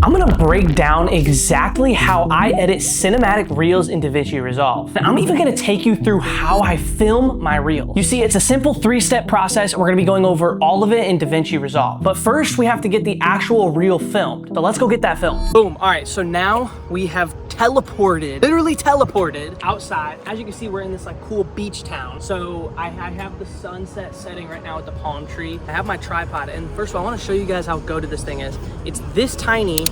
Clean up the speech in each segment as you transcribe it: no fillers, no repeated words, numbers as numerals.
I'm gonna break down exactly how I edit cinematic reels in DaVinci Resolve. And I'm even gonna take you through how I film my reel. You see, it's a simple 3-step process. We're gonna be going over all of it in DaVinci Resolve. But first, we have to get the actual reel filmed. So let's go get that filmed. Boom, all right, so now we have teleported, literally teleported outside. As you can see, we're in this like cool beach town. So I have the sunset setting right now with the palm tree. I have my tripod, and first of all, I wanna show you guys how goated this thing is. It's this tiny,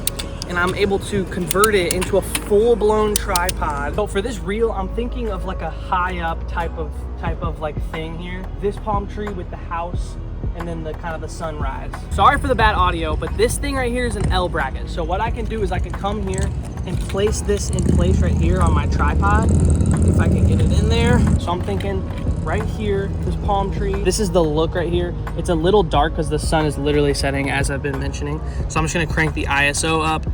and I'm able to convert it into a full-blown tripod. So for this reel, I'm thinking of like a high up type of like thing here. This palm tree with the house, and then the kind of the sunrise. Sorry for the bad audio, but this thing right here is an L bracket. So what I can do is I can come here and place this in place right here on my tripod, if I can get it in there. So I'm thinking right here, this palm tree. This is the look right here. It's a little dark because the sun is literally setting, as I've been mentioning. So I'm just gonna crank the ISO up.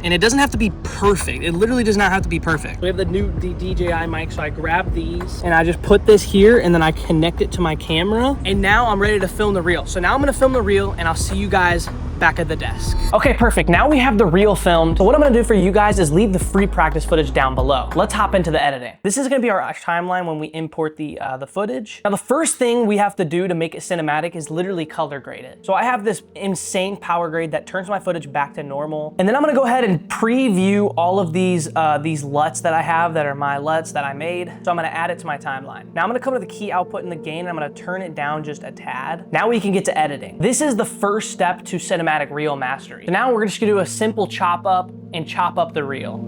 And it doesn't have to be perfect. It literally does not have to be perfect. We have the DJI mic, so I grab these and I just put this here and then I connect it to my camera. And now I'm ready to film the reel. So now I'm gonna film the reel and I'll see you guys back at the desk. Okay, perfect. Now we have the reel filmed. So what I'm gonna do for you guys is leave the free practice footage down below. Let's hop into the editing. This is gonna be our timeline when we import the footage. Now the first thing we have to do to make it cinematic is literally color grade it. So I have this insane power grade that turns my footage back to normal. And then I'm gonna go ahead and preview all of these LUTs that I have that are my LUTs that I made. So I'm gonna add it to my timeline. Now I'm gonna come to the key output and the gain and I'm gonna turn it down just a tad. Now we can get to editing. This is the first step to cinematic reel mastery. So now we're just gonna do a simple chop up and chop up the reel.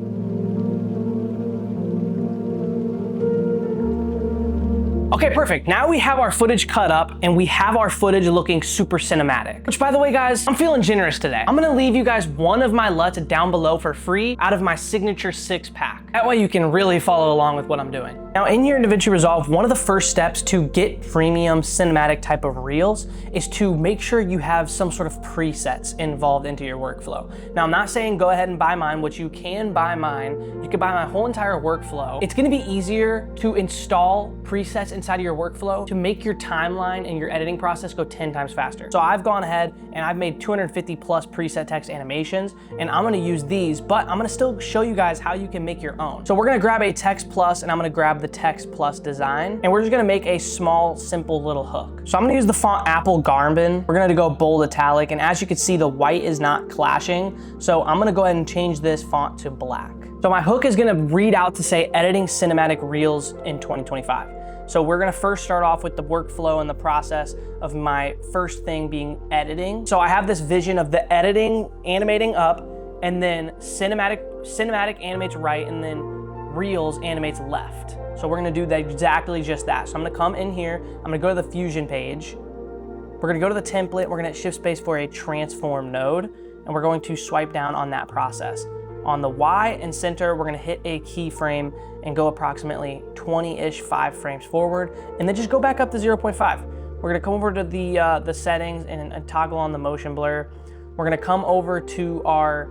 Okay, perfect. Now we have our footage cut up and we have our footage looking super cinematic. Which, by the way, guys, I'm feeling generous today. I'm gonna leave you guys one of my LUTs down below for free out of my signature 6-pack. That way you can really follow along with what I'm doing. Now in here in DaVinci Resolve, one of the first steps to get premium cinematic type of reels is to make sure you have some sort of presets involved into your workflow. Now I'm not saying go ahead and buy mine, which you can buy mine. You can buy my whole entire workflow. It's gonna be easier to install presets inside of your workflow to make your timeline and your editing process go 10 times faster. So I've gone ahead and I've made 250 plus preset text animations, and I'm gonna use these, but I'm gonna still show you guys how you can make your own. So we're gonna grab a text plus and I'm gonna grab the text plus design, and we're just gonna make a small, simple little hook. So I'm gonna use the font Apple Garbin. We're gonna go bold italic, and as you can see, the white is not clashing. So I'm gonna go ahead and change this font to black. So my hook is gonna read out to say editing cinematic reels in 2025. So we're gonna first start off with the workflow and the process of my first thing being editing. So I have this vision of the editing, animating up, and then cinematic animates right, and then reels animates left. So we're gonna do that exactly just that. So I'm gonna come in here, I'm gonna go to the Fusion page. We're gonna go to the template, we're gonna hit shift space for a transform node, and we're going to swipe down on that process. On the Y and center, we're gonna hit a keyframe and go approximately 20-ish 5 frames forward, and then just go back up to 0.5. We're gonna come over to the settings and toggle on the motion blur. We're gonna come over to our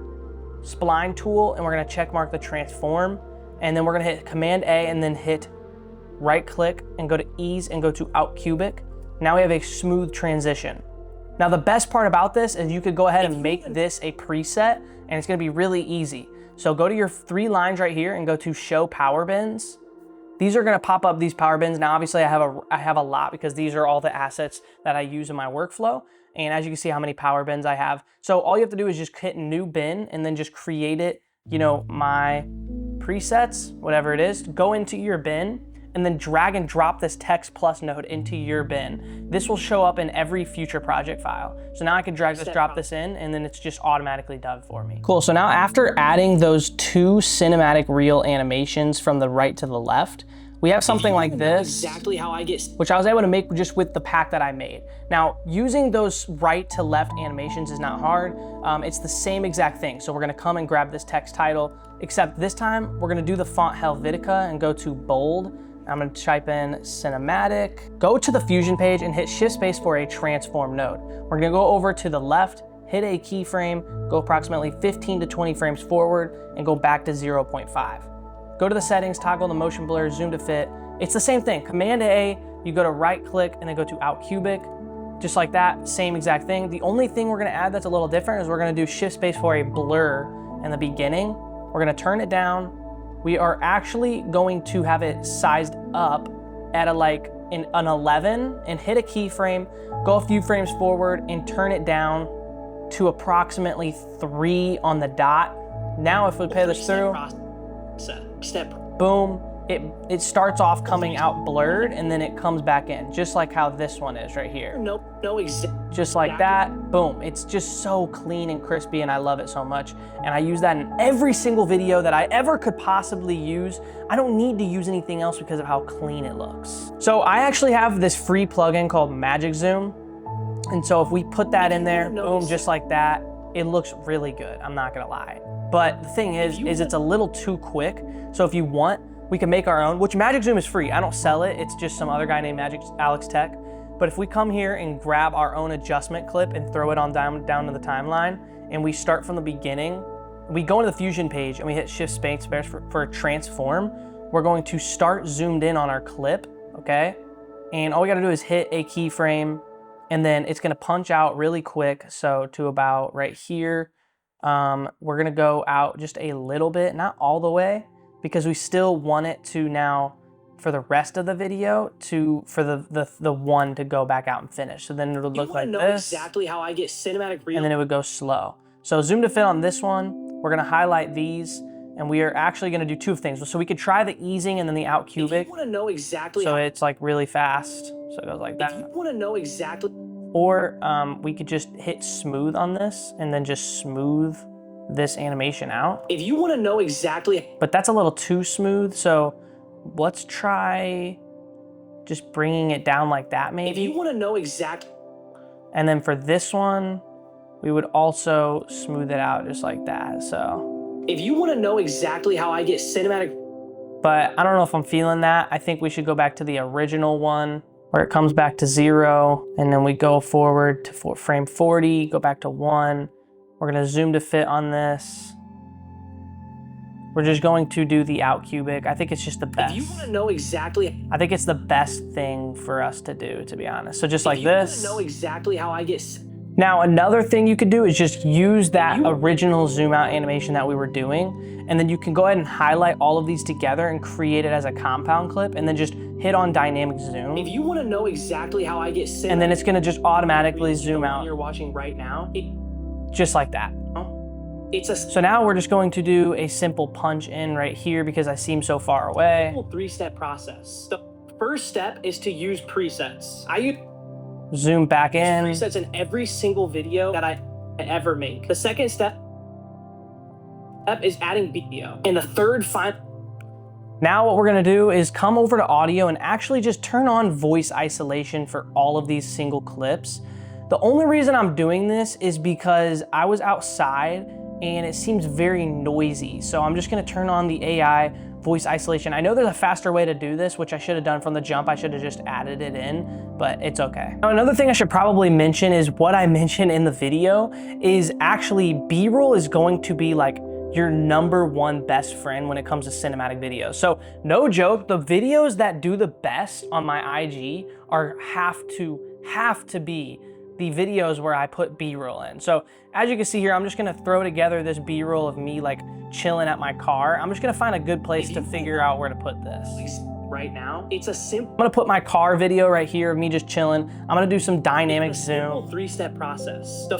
spline tool and we're gonna check mark the transform, and then we're gonna hit Command A and then hit right click and go to ease and go to out cubic. Now we have a smooth transition. Now the best part about this is you could go ahead and make this a preset, and it's gonna be really easy. So go to your 3 lines right here and go to show power bins. These are gonna pop up these power bins. Now obviously I have a lot because these are all the assets that I use in my workflow. And as you can see how many power bins I have. So all you have to do is just hit new bin and then just create it, you know, my presets, whatever it is, go into your bin and then drag and drop this text plus node into your bin. This will show up in every future project file. So now I can drag this, drop this in, and then it's just automatically done for me. Cool, so now after adding those 2 cinematic reel animations from the right to the left, we have something like this, exactly how I get, which I was able to make just with the pack that I made. Now, using those right to left animations is not hard. It's the same exact thing. So we're gonna come and grab this text title, except this time we're gonna do the font Helvetica and go to bold. I'm gonna type in cinematic, go to the Fusion page and hit shift space for a transform node. We're gonna go over to the left, hit a keyframe, go approximately 15 to 20 frames forward and go back to 0.5. Go to the settings, toggle the motion blur, zoom to fit. It's the same thing, Command A, you go to right click and then go to out cubic, just like that, same exact thing. The only thing we're gonna add that's a little different is we're gonna do shift space for a blur in the beginning. We're gonna turn it down. We are actually going to have it sized up at an 11 and hit a keyframe, go a few frames forward and turn it down to approximately 3 on the dot. Now if we play this through, boom, it starts off coming out blurred and then it comes back in, just like how this one is right here. Just like that, boom. It's just so clean and crispy and I love it so much. And I use that in every single video that I ever could possibly use. I don't need to use anything else because of how clean it looks. So I actually have this free plugin called Magic Zoom. And so if we put that in there, boom, just like that, it looks really good, I'm not gonna lie. But the thing is it's a little too quick. So if you want, we can make our own, which Magic Zoom is free. I don't sell it, it's just some other guy named Alex Tech. But if we come here and grab our own adjustment clip and throw it on down to the timeline, and we start from the beginning, we go into the Fusion page and we hit shift space for transform, we're going to start zoomed in on our clip, okay? And all we gotta do is hit a keyframe, and then it's gonna punch out really quick, so to about right here. We're gonna go out just a little bit, not all the way, because we still want it to now, for the rest of the video, for the one to go back out and finish. So then it would look like this. Exactly how I get cinematic real. And then it would go slow. So zoom to fit on this one, we're gonna highlight these, and we are actually gonna do 2 things. So we could try the easing and then the out cubic. If you wanna know exactly so it's like really fast, so it goes like that. If you wanna know exactly. Or we could just hit smooth on this and then just smooth this animation out. If you wanna know exactly. But that's a little too smooth, so let's try just bringing it down like that maybe. If you wanna know exactly. And then for this one, we would also smooth it out just like that, so. If you wanna know exactly how I get cinematic. But I don't know if I'm feeling that. I think we should go back to the original one where it comes back to 0, and then we go forward to frame 40, go back to 1. We're gonna zoom to fit on this. We're just going to do the out cubic. I think it's just the best. If you wanna know exactly. I think it's the best thing for us to do, to be honest. So just like this. If you wanna know exactly how I get. Now another thing you could do is just use that original zoom out animation that we were doing, and then you can go ahead and highlight all of these together and create it as a compound clip, and then just hit on dynamic zoom. If you wanna know exactly how I get. And then it's gonna just automatically zoom out. You're watching right now. Just like that. So now we're just going to do a simple punch in right here because I seem so far away. 3-step process. The first step is to use presets. I use zoom back in. Presets in every single video that I ever make. The second step is adding video. And the third final. Now what we're gonna do is come over to audio and actually just turn on voice isolation for all of these single clips. The only reason I'm doing this is because I was outside and it seems very noisy. So I'm just gonna turn on the AI voice isolation. I know there's a faster way to do this, which I should have done from the jump. I should have just added it in, but it's okay. Now, another thing I should probably mention is what I mentioned in the video is actually B-roll is going to be like your #1 best friend when it comes to cinematic videos. So no joke, the videos that do the best on my IG have to be the videos where I put B-roll in. So as you can see here, I'm just gonna throw together this B-roll of me like chilling at my car. I'm just gonna find a good place to figure out where to put this. Right now, it's a simple. I'm gonna put my car video right here of me just chilling. I'm gonna do some dynamic zoom. 3-step process. The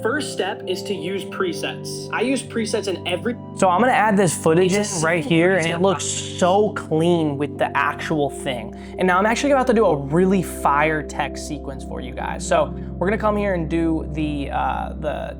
first step is to use presets. I use presets in every. So I'm gonna add this footage in right here, and it looks so clean with the actual thing. And now I'm actually about to do a really fire text sequence for you guys. So we're gonna come here and do the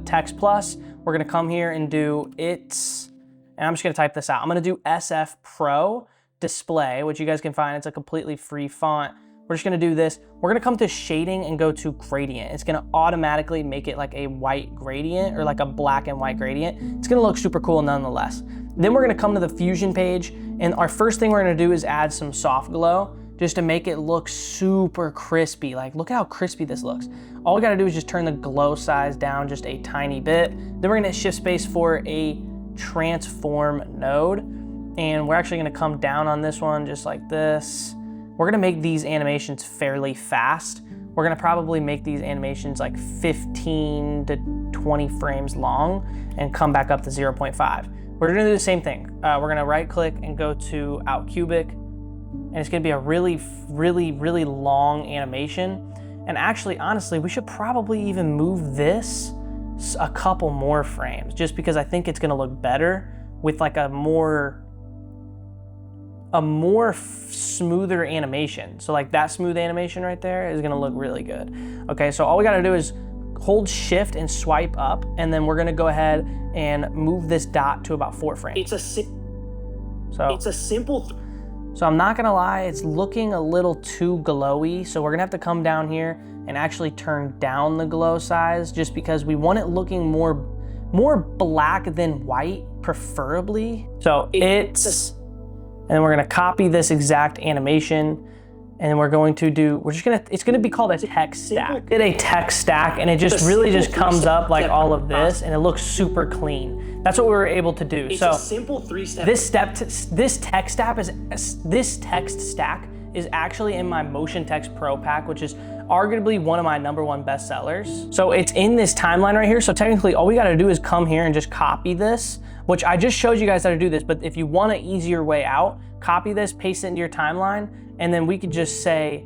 text plus. We're gonna come here and do it's, and I'm just gonna type this out. I'm gonna do SF Pro display, which you guys can find. It's a completely free font. We're just gonna do this. We're gonna come to shading and go to gradient. It's gonna automatically make it like a white gradient or like a black and white gradient. It's gonna look super cool nonetheless. Then we're gonna come to the Fusion page, and our first thing we're gonna do is add some soft glow just to make it look super crispy. Like, look how crispy this looks. All we gotta do is just turn the glow size down just a tiny bit. Then we're gonna hit shift space for a transform node, and we're actually gonna come down on this one just like this. We're gonna make these animations fairly fast. we're gonna probably make these animations like 15 to 20 frames long and come back up to 0.5. We're gonna do the same thing. We're gonna right click and go to out cubic, and it's gonna be a really long animation. And actually, honestly, we should probably even move this a couple more frames, just because I think it's gonna look better with like a more smoother animation. So like that smooth animation right there is gonna look really good. Okay, so all we gotta do is hold shift and swipe up, and then we're gonna go ahead and move this dot to about 4 frames. It's a simple. So I'm not gonna lie, it's looking a little too glowy. So we're gonna have to come down here and actually turn down the glow size, just because we want it looking more black than white, preferably. So and then we're gonna copy this exact animation, and then we're going to do, it's gonna be called a text stack. Did a text stack, and it just really just comes up like all of this, and it looks super clean. That's what we were able to do. So this text stack is actually in my MotionText Pro pack, which is arguably one of my #1 bestsellers. So it's in this timeline right here. So technically all we gotta do is come here and just copy this, which I just showed you guys how to do this, but if you want an easier way out, copy this, paste it into your timeline, and then we could just say,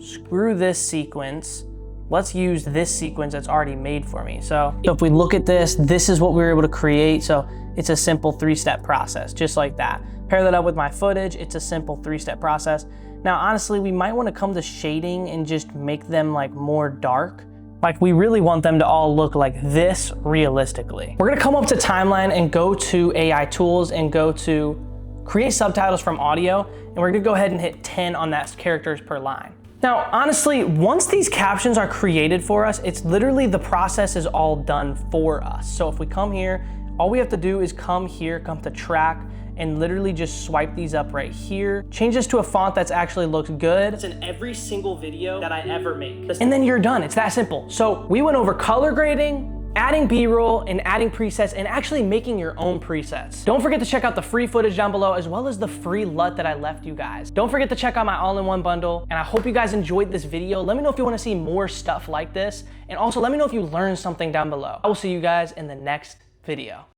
screw this sequence, let's use this sequence that's already made for me. So if we look at this, this is what we were able to create. So it's a simple 3-step process, just like that. Pair that up with my footage, it's a simple 3-step process. Now, honestly, we might wanna come to shading and just make them like more dark. Like we really want them to all look like this realistically. We're gonna come up to timeline and go to AI tools and go to create subtitles from audio. And we're gonna go ahead and hit 10 on that characters per line. Now, honestly, once these captions are created for us, it's literally the process is all done for us. So if we come here, all we have to do is come here, come to track, and literally just swipe these up right here. Change this to a font that's actually looks good. It's in every single video that I ever make. And then you're done, it's that simple. So we went over color grading, adding B-roll, and adding presets, and actually making your own presets. Don't forget to check out the free footage down below, as well as the free LUT that I left you guys. Don't forget to check out my all-in-one bundle, and I hope you guys enjoyed this video. Let me know if you wanna see more stuff like this, and also let me know if you learned something down below. I will see you guys in the next video.